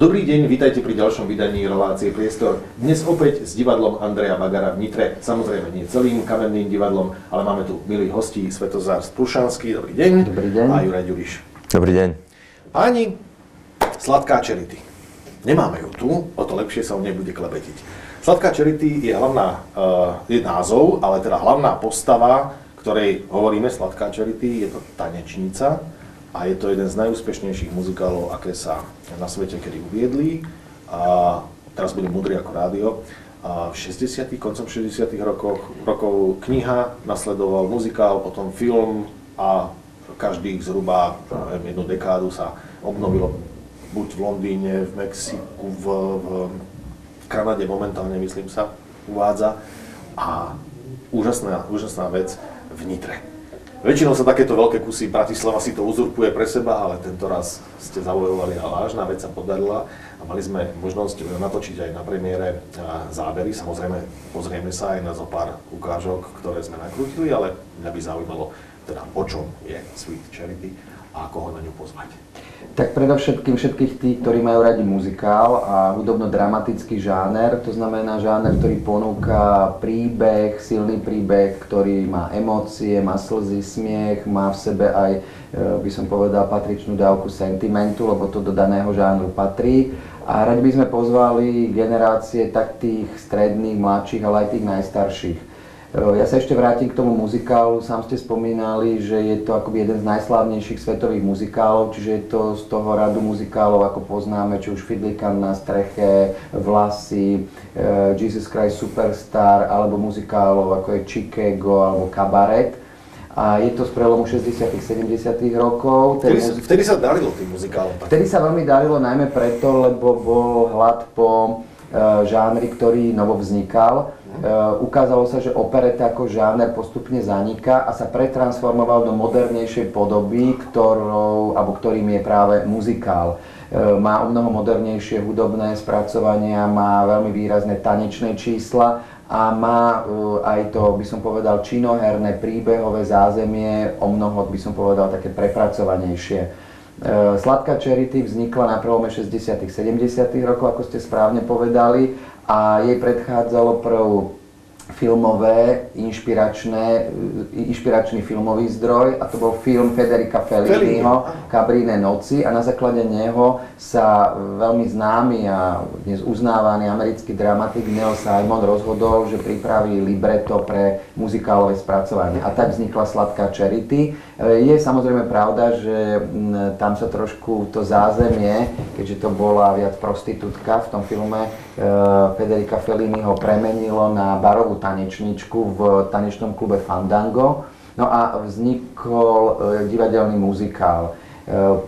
Dobrý deň, vítajte pri ďalšom vydaní relácie Priestor. Dnes opäť s divadlom Andreja Bagara v Nitre. Samozrejme nie celým kamenným divadlom, ale máme tu milých hostí, Svetozár Splušanský, dobrý deň. Dobrý deň. A Juraj Ďuriš. Dobrý deň. Páni, Sladká Charity. Nemáme ju tu, o to lepšie sa o nej bude klebetiť. Sladká Charity je je názov, ale teda hlavná postava, ktorej hovoríme Sladká Charity, je to tanečnica. A je to jeden z najúspešnejších muzikálov, aké sa na svete kedy uviedli. A teraz budem múdry ako rádio. A koncom 60. rokov kniha, nasledoval muzikál, potom film a každých zhruba jednu dekádu sa obnovilo buď v Londýne, v Mexiku, v Kanade momentálne, myslím sa, uvádza. A úžasná vec v Nitre. Väčšinou sa takéto veľké kusy, Bratislava si to uzurpuje pre seba, ale tento raz ste zavojovali a vážna vec sa podarila a mali sme možnosť natočiť aj na premiére zábery. Samozrejme, pozrieme sa aj na zo pár ukážok, ktoré sme nakrútili, ale mňa by zaujímalo teda, o čom je Sweet Charity a koho na ňu pozvať. Tak predovšetkým všetkých tých, ktorí majú radi muzikál a hudobno-dramatický žáner, to znamená žáner, ktorý ponúka príbeh, silný príbeh, ktorý má emócie, má slzy, smiech, má v sebe aj, by som povedal, patričnú dávku sentimentu, lebo to do daného žánru patrí. A radi by sme pozvali generácie tak tých stredných, mladších, ale aj tých najstarších. Ja sa ešte vrátim k tomu muzikálu. Sám ste spomínali, že je to akoby jeden z najslávnejších svetových muzikálov, čiže je to z toho radu muzikálov, ako poznáme, či už Fidlikan na streche, Vlasy, Jesus Christ Superstar, alebo muzikálov ako je Chicago alebo Kabaret. A je to z prelomu 60. 70. rokov. Vtedy sa darilo tým muzikálom? Vtedy sa veľmi darilo najmä preto, lebo bol hlad po žánri, ktorý novo vznikal. Ukázalo sa, že opereta ako žáner postupne zaniká a sa pretransformoval do modernejšej podoby, ktorým je práve muzikál. Má o mnoho modernejšie hudobné spracovania, má veľmi výrazné tanečné čísla a má aj to, by som povedal, činoherné, príbehové zázemie, o mnoho, by som povedal, také prepracovanejšie. Sladká Charity vznikla na prelome 60. 70. rokov, ako ste správne povedali, a jej predchádzalo prv inšpiračný filmový zdroj, a to bol film Federica Felliniho Cabrine noci, a na základe neho sa veľmi známy a dnes uznávaný americký dramatik Neil Simon rozhodol, že pripraví libreto pre muzikálové spracovanie, a tak vznikla Sladká Charity. Je samozrejme pravda, že tam sa trošku to zázemie, keďže to bola viac prostitútka v tom filme, Federica Felliniho premenilo na barovú tanečničku v tanečnom klube Fandango. No a vznikol divadelný muzikál.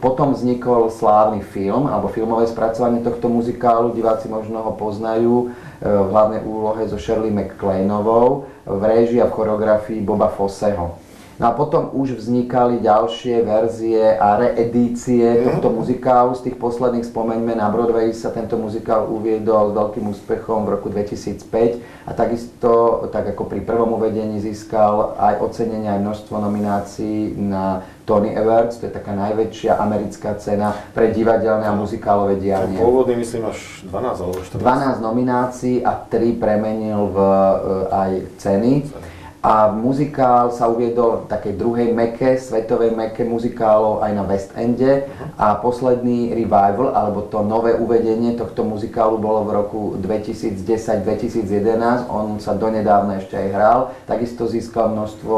Potom vznikol slávny film, alebo filmové spracovanie tohto muzikálu. Diváci možno ho poznajú v hlavnej úlohe so Shirley MacLaineovou, v réžii a v choreografii Boba Fosseho. No a potom už vznikali ďalšie verzie a reedície tohto muzikálu. Z tých posledných spomeňme, na Broadway sa tento muzikál uviedol s veľkým úspechom v roku 2005 a takisto, tak ako pri prvom uvedení, získal aj ocenenie, aj množstvo nominácií na Tony Awards, to je taká najväčšia americká cena pre divadelné a muzikálové dianie. Pôvodný, myslím, až 12 alebo 14. 12 nominácií a 3 premenil v aj ceny. A muzikál sa uviedol v takej druhej meke, svetovej meke muzikálov aj na West Ende. A posledný revival, alebo to nové uvedenie tohto muzikálu bolo v roku 2010-2011. On sa donedávna ešte aj hral. Takisto získal množstvo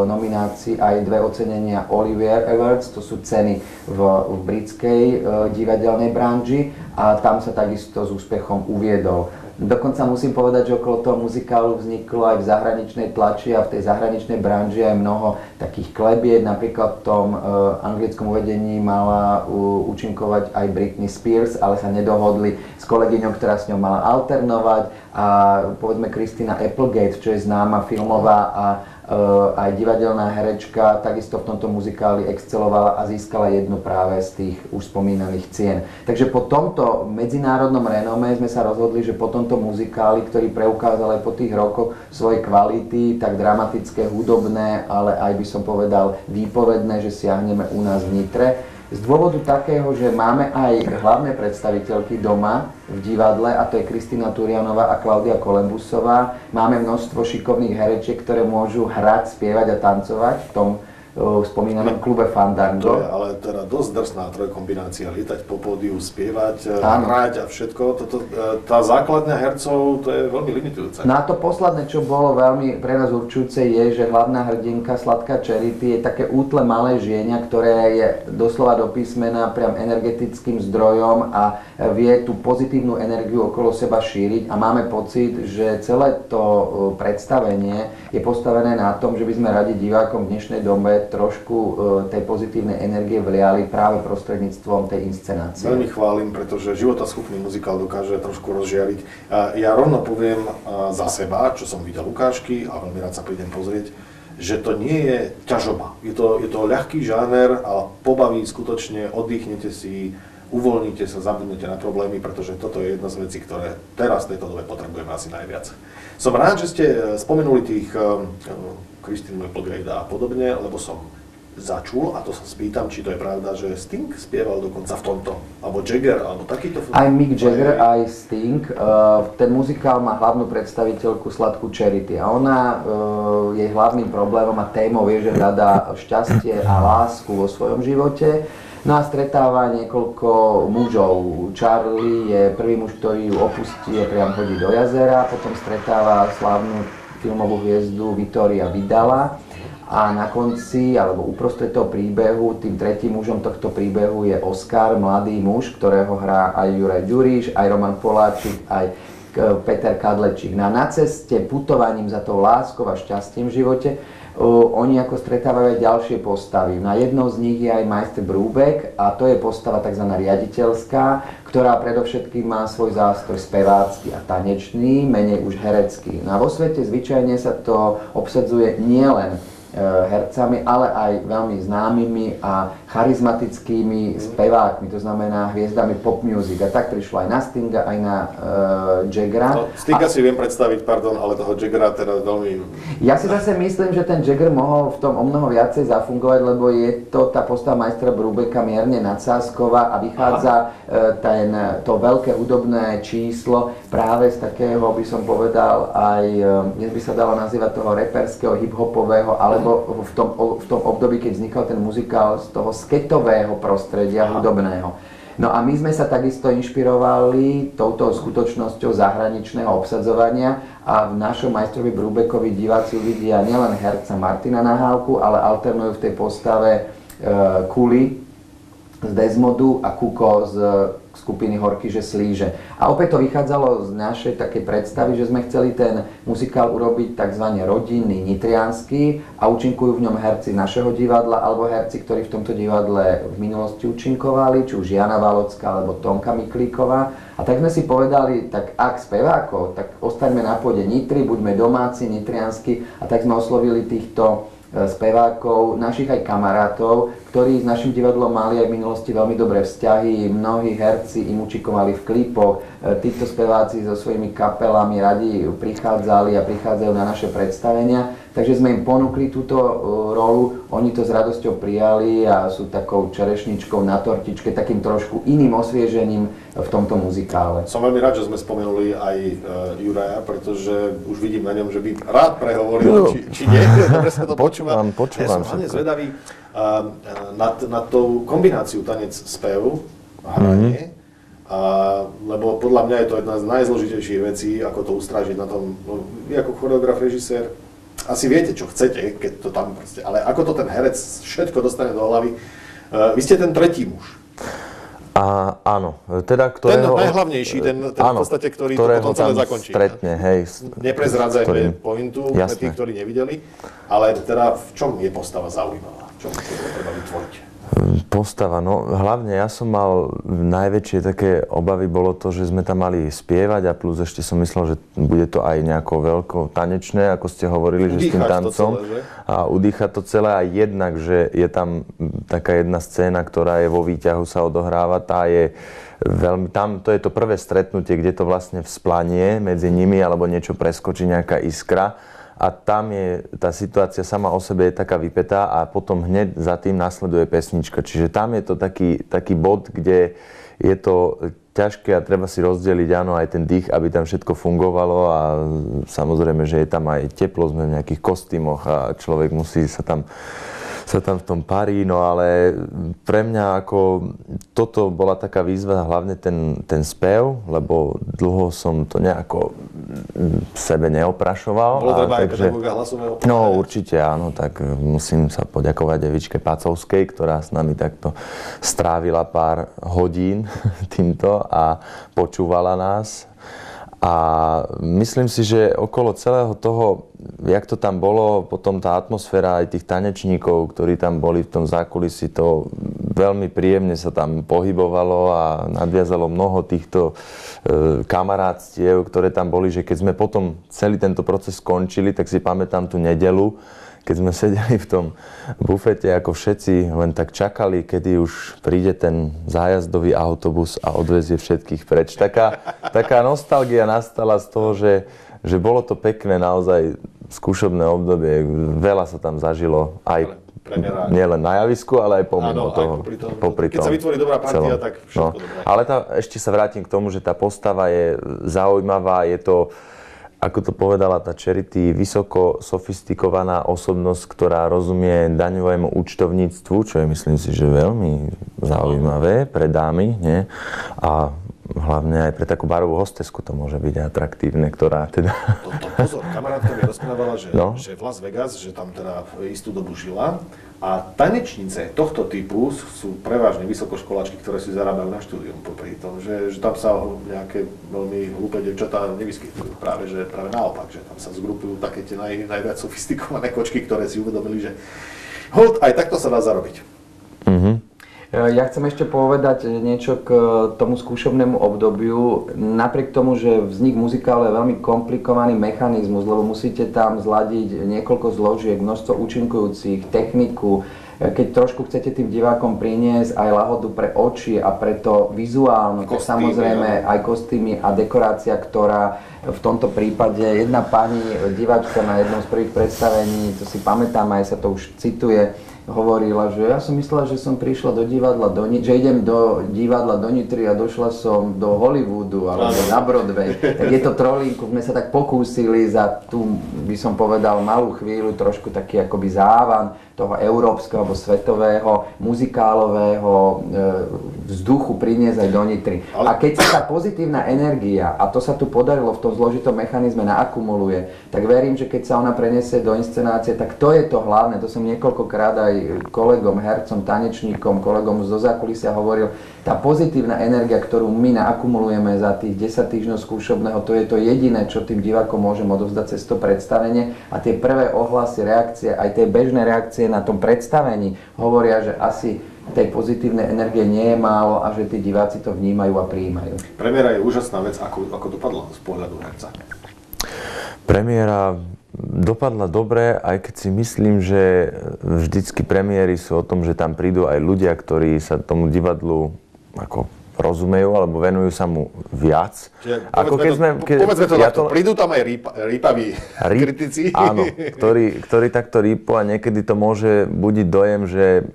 nominácií, aj 2 ocenenia Olivier Awards, to sú ceny v britskej divadelnej branži. A tam sa takisto s úspechom uviedol. Dokonca musím povedať, že okolo toho muzikálu vzniklo aj v zahraničnej tlači a v tej zahraničnej branži aj mnoho takých klebiet. Napríklad v tom anglickom uvedení mala účinkovať aj Britney Spears, ale sa nedohodli s kolegyňou, ktorá s ňou mala alternovať. A povedzme Christina Applegate, čo je známa filmová a aj divadelná herečka, takisto v tomto muzikáli excelovala a získala jednu práve z tých už spomínaných cien. Takže po tomto medzinárodnom renome sme sa rozhodli, že po tomto muzikáli, ktorý preukázal aj po tých rokoch svoje kvality, tak dramatické, hudobné, ale aj by som povedal výpovedné, že siahneme u nás v Nitre, Z dôvodu takého, že máme aj hlavné predstaviteľky doma v divadle, a to je Kristína Turianová a Klaudia Kolembusová. Máme množstvo šikovných herečiek, ktoré môžu hrať, spievať a tancovať v tom spomínanom klube Fandango. To je ale teda dosť drsná trojkombinácia, lietať po pódiu, spievať, hrať a všetko. Tá základňa hercov, to je veľmi limitujúce. No a to posledné, čo bolo veľmi pre nás určujúce, je, že hlavná hrdinka Sladká Charity je také útle malé žienia, ktoré je doslova do písmena priam energetickým zdrojom a vie tú pozitívnu energiu okolo seba šíriť, a máme pocit, že celé to predstavenie je postavené na tom, že by sme radi divákom v dnešnej dobe trošku tej pozitívnej energie vliali práve prostredníctvom tej inscenácie. Veľmi chválim, pretože životaschopný muzikál dokáže trošku rozžiariť. Ja rovno poviem za seba, čo som videl ukážky a veľmi rád sa prídem pozrieť, že to nie je ťažoba. Je to ľahký žáner a pobaví skutočne, oddychnete si, uvoľnite sa, zabudnete na problémy, pretože toto je jedna z vecí, ktoré teraz v tejto dobe potrebujeme asi najviac. Som rád, že ste spomenuli tých Christine Applegate a podobne, lebo som začul, a to sa spýtam, či to je pravda, že Sting spieval dokonca v tomto, alebo Jagger, alebo takýto film. Aj Mick Jagger, aj Sting. Ten muzikál má hlavnú predstaviteľku Sladkú Charity a ona, jej hlavným problémom a témou je, že hľadá šťastie a lásku vo svojom živote. No a stretáva niekoľko mužov. Charlie je prvý muž, ktorý ju opustí a priam hodí do jazera, potom stretáva slávnu filmovú hviezdu Vittoria Vidala a na konci, alebo uprostred toho príbehu, tým tretím mužom tohto príbehu je Oscar, mladý muž, ktorého hrá aj Juraj Ďuriš, aj Roman Poláčik, aj Peter Kadlečík. Na ceste putovaním za tou láskou a šťastím v živote oni ako stretávajú aj ďalšie postavy. Na jednou z nich je aj majster Brúbek a to je postava tzv. Riaditeľská, ktorá predovšetkým má svoj zástroj spevácky a tanečný, menej už herecký. No a vo svete zvyčajne sa to obsadzuje nielen hercami, ale aj veľmi známymi a charizmatickými spevákmi, to znamená hviezdami pop music. A tak prišlo aj na Stinga, aj na Jaggera. No, Stinga si viem predstaviť, pardon, ale toho Jaggera teda veľmi... Ja si zase myslím, že ten Jagger mohol v tom o mnoho viacej zafungovať, lebo je to tá postava majstra Brúbeka mierne nadsázková a vychádza to veľké hudobné číslo práve z takého, by som povedal, aj dnes by sa dalo nazývať toho reperského, hip-hopového, alebo v tom období, keď vznikal ten muzikál, z toho sketového prostredia hudobného. No a my sme sa takisto inšpirovali touto skutočnosťou zahraničného obsadzovania a v našom majstrovi Brúbekovi diváci uvidia nielen herca Martina Nahálku, ale alternujú v tej postave Kuli z Desmodu a Kuko z skupiny Horkyže Slíže. A opäť to vychádzalo z našej takej predstavy, že sme chceli ten muzikál urobiť tzv. Rodinný, nitriansky a účinkujú v ňom herci našeho divadla alebo herci, ktorí v tomto divadle v minulosti účinkovali, či už Jana Valocká alebo Tonka Miklíková. A tak sme si povedali, tak ak spevákov, tak ostaňme na pôde Nitry, buďme domáci, nitriansky, a tak sme oslovili týchto spevákov, našich aj kamarátov, ktorí s našim divadlom mali aj v minulosti veľmi dobré vzťahy, mnohí herci im účinkovali v klipoch, títo speváci so svojimi kapelami radi prichádzali a prichádzajú na naše predstavenia, takže sme im ponúkli túto rolu, oni to s radosťou prijali a sú takou čerešničkou na tortičke, takým trošku iným osviežením v tomto muzikále. Som veľmi rád, že sme spomenuli aj Juraja, pretože už vidím na ňom, že by rád prehovoril, či nie. Dobre sa to počúvam. Ja som hlavne zvedavý nad tou kombináciou tanec-spev a hranie, lebo podľa mňa je to jedna z najzložitejších vecí, ako to ustrážiť na tom. Vy ako choreograf, režisér, asi viete, čo chcete, keď to tam proste, ale ako to ten herec všetko dostane do hlavy. Vy ste ten tretí muž. Áno, teda ktorého... Ten najhlavnejší, ten v podstate, ktorý to potom celé zakončí. Stretne, hej. Neprezrádzajme pointu pre tých, ktorí nevideli, ale teda v čom je postava zaujímavá? V čom to treba vytvoriť? Postava, no hlavne ja som mal najväčšie také obavy bolo to, že sme tam mali spievať a plus ešte som myslel, že bude to aj nejako veľko tanečné, ako ste hovorili, že s tým tancom. A udýchať to celé a jednak, že je tam taká jedna scéna, ktorá je vo výťahu sa odohráva, tá je veľmi, tam to je to prvé stretnutie, kde to vlastne vzplanie medzi nimi alebo niečo preskočí, nejaká iskra. a tam je tá situácia sama o sebe je taká vypätá a potom hneď za tým nasleduje pesnička. Čiže tam je to taký bod, kde je to ťažké a treba si rozdeliť, áno, aj ten dých, aby tam všetko fungovalo a samozrejme, že je tam aj teplo, sme v nejakých kostýmoch a človek musí sa tam v tom parí, no ale pre mňa ako toto bola taká výzva, hlavne ten spev, lebo dlho som to nejako sebe neoprašoval. Bolo treba aj pedagóga hlasového poradenia? No určite áno, tak musím sa poďakovať Evičke Pacovskej, ktorá s nami takto strávila pár hodín týmto a počúvala nás. A myslím si, že okolo celého toho, jak to tam bolo, potom tá atmosféra aj tých tanečníkov, ktorí tam boli v tom zákulisí, to veľmi príjemne sa tam pohybovalo a nadviazalo mnoho týchto kamarátstiev, ktoré tam boli, že keď sme potom celý tento proces skončili, tak si pamätám tú nedeľu, keď sme sedeli v tom bufete, ako všetci len tak čakali, kedy už príde ten zájazdový autobus a odvezie všetkých preč. Taká nostalgia nastala z toho, že bolo to pekné naozaj skúšobné obdobie. Veľa sa tam zažilo aj nielen na javisku, ale aj pomimo toho. Keď sa vytvorí dobrá partia, tak všetko dobré. Ale ešte sa vrátim k tomu, že tá postava je zaujímavá, je to, ako to povedala tá Charity, vysoko sofistikovaná osobnosť, ktorá rozumie daňovému účtovníctvu, čo je, myslím si, že veľmi zaujímavé pre dámy, nie? A hlavne aj pre takú barovú hostesku to môže byť atraktívne, ktorá teda... Pozor, kamarátka mi rozprávala, že v Las Vegas, že tam teda istú dobu žila a tanečnice tohto typu sú prevažne vysokoškoláčky, ktoré si zarábajú na štúdium popri tom, že tam sa nejaké veľmi hlúpe devčatá nevyskytujú. Práve naopak, že tam sa zgrupujú také tie najviac sofistikované kočky, ktoré si uvedomili, že aj takto sa dá zarobiť. Ja chcem ešte povedať niečo k tomu skúšobnému obdobiu. Napriek tomu, že vznik muzikálu je veľmi komplikovaný mechanizmus, lebo musíte tam zladiť niekoľko zložiek, množstvo účinkujúcich, techniku. Keď trošku chcete tým divákom priniesť aj lahodu pre oči a pre to vizuálne, tak samozrejme aj kostýmy a dekorácia, ktorá v tomto prípade jedna pani diváčka na jednom z prvých predstavení, to si pamätám, aj sa to už cituje, hovorila, že ja som myslela, že som prišla do divadla, že idem do divadla do Nitry a došla som do Hollywoodu alebo na Broadway. Tak je to trolinku, sme sa tak pokúsili za tú, by som povedal, malú chvíľu, trošku taký akoby závan toho európskeho alebo svetového muzikálového vzduchu priniesť aj do Nitry. A keď sa tá pozitívna energia, a to sa tu podarilo v tom zložitom mechanizme, naakumuluje, tak verím, že keď sa ona preniesie do inscenácie, tak to je to hlavné. To som niekoľkokrát aj kolegom, hercom, tanečníkom, kolegom zo zákulisia hovoril, tá pozitívna energia, ktorú my naakumulujeme za tých 10 týždňov skúšobného, to je to jediné, čo tým divákom môžem odovzdať cez to predstavenie. A tie prvé ohlasy, reakcie, aj tie bežné reakcie na tom predstavení hovoria, že asi tej pozitívnej energie nie je málo a že tí diváci to vnímajú a prijímajú. Premiéra je úžasná vec, ako dopadla z pohľadu herca? Premiéra dopadla dobre, aj keď si myslím, že vždycky premiéry sú o tom, že tam prídu aj ľudia, ktorí sa tomu divadlu ako rozumejú alebo venujú sa mu viac. Povedzme to takto, prídu tam aj rýpaví kritici. Áno, ktorí takto rýpu a niekedy to môže budiť dojem, že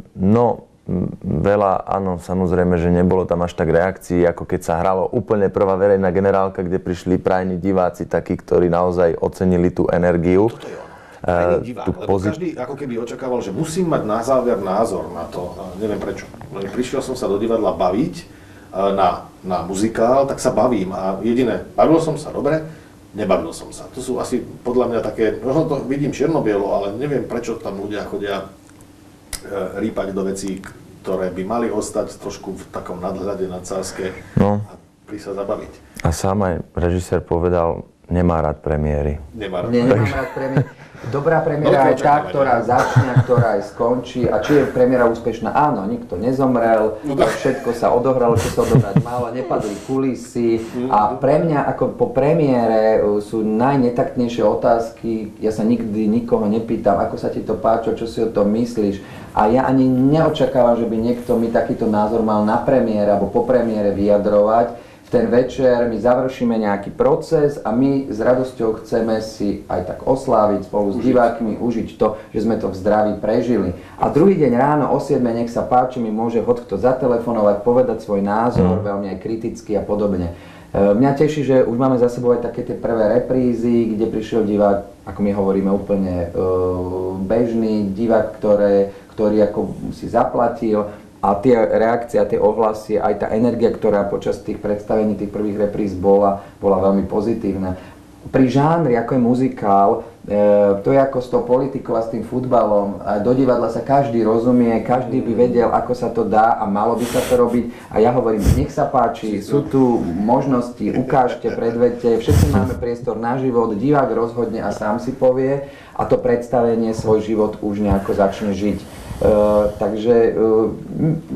veľa, áno, samozrejme, že nebolo tam až tak reakcií, ako keď sa hralo úplne prvá verejná generálka, kde prišli prajní diváci, takí, ktorí naozaj ocenili tú energiu. Toto je ono. Divák, lebo každý ako keby očakával, že musím mať na záver názor na to, neviem prečo. Prišiel som sa do divadla baviť na muzikál, tak sa bavím a jediné, bavil som sa dobre, nebavil som sa. To sú asi podľa mňa také, možno to vidím čierno-bielo, ale neviem prečo tam ľudia chodia rýpať do vecí, ktoré by mali ostať trošku v takom nadhľade na cárske a pri sa zabaviť. A sám aj režisér povedal, nemá rád premiéry. Nemám rád premiéry. Dobrá premiéra je tá, ktorá začne, ktorá aj skončí. A či je premiéra úspešná? Áno, nikto nezomrel, všetko sa odohralo, čo sa odohrať malo, nepadli kulisy. A pre mňa, ako po premiére, sú najnetaktnejšie otázky. Ja sa nikdy nikoho nepýtam, ako sa ti to páči, čo si o tom myslíš. A ja ani neočakávam, že by niekto mi takýto názor mal na premiére alebo po premiére vyjadrovať. V ten večer my završíme nejaký proces a my s radosťou chceme si aj tak osláviť spolu s divákmi, užiť to, že sme to v zdraví prežili. A druhý deň ráno o 7 nech sa páči, mi môže kto zatelefonovať, povedať svoj názor, veľmi aj kriticky a podobne. Mňa teší, že už máme za sebou aj také tie prvé reprízy, kde prišiel divák, ako my hovoríme, úplne bežný divák, ktorý ako si zaplatil. A tie reakcie, tie ohlasy, aj tá energia, ktorá počas tých predstavení, tých prvých repríz bola veľmi pozitívna. Pri žánri, ako je muzikál, to je ako s tou politikou a s tým futbalom. Do divadla sa každý rozumie, každý by vedel, ako sa to dá a malo by sa to robiť. A ja hovorím, nech sa páči, sú tu možnosti, ukážte, predvedte, všetci máme priestor na život, divák rozhodne a sám si povie a to predstavenie svoj život už nejako začne žiť. Takže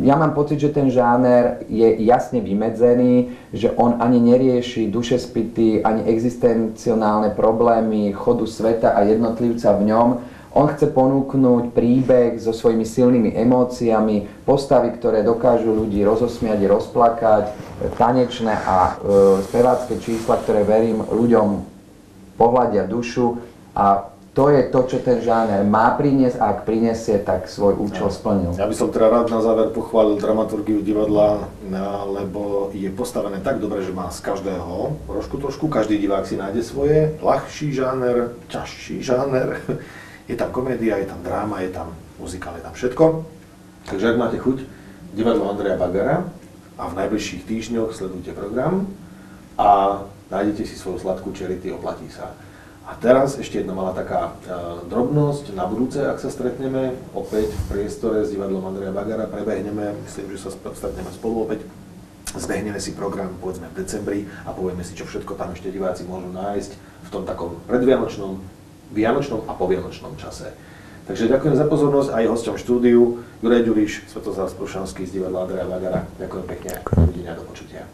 ja mám pocit, že ten žáner je jasne vymedzený, že on ani nerieši dušespity, ani existencionálne problémy chodu sveta a jednotlivca v ňom. On chce ponúknuť príbeh so svojimi silnými emóciami, postavy, ktoré dokážu ľudí rozosmiať, rozplakať, tanečné a spevácké čísla, ktoré verím ľuďom pohľadia dušu a to je to, čo ten žáner má priniesť a ak prinesie, tak svoj účel splnil. Ja by som teda rád na záver pochválil dramaturgiu divadla, lebo je postavené tak dobre, že má z každého trošku, každý divák si nájde svoje, ľahší žáner, ťažší žáner, je tam komédia, je tam dráma, je tam muzikál, je tam všetko. Takže ak máte chuť, divadlo Andreja Bagara a v najbližších týždňoch sledujte program a nájdete si svoju sladkú charity, oplatí sa. A teraz ešte jedna malá taká drobnosť na budúce, ak sa stretneme opäť v priestore s divadlom Andreja Bagara, prebehneme, myslím, že sa stretneme spolu opäť, zbehneme si program povedzme v decembri a povieme si, čo všetko tam ešte diváci môžu nájsť v tom takom predvianočnom, vianočnom a povianočnom čase. Takže ďakujem za pozornosť aj hosťom štúdiu, Juraj Ďuriš, Svetozár Sprušanský z divadla Andreja Bagara. Ďakujem pekne, dovidenia, do počutia.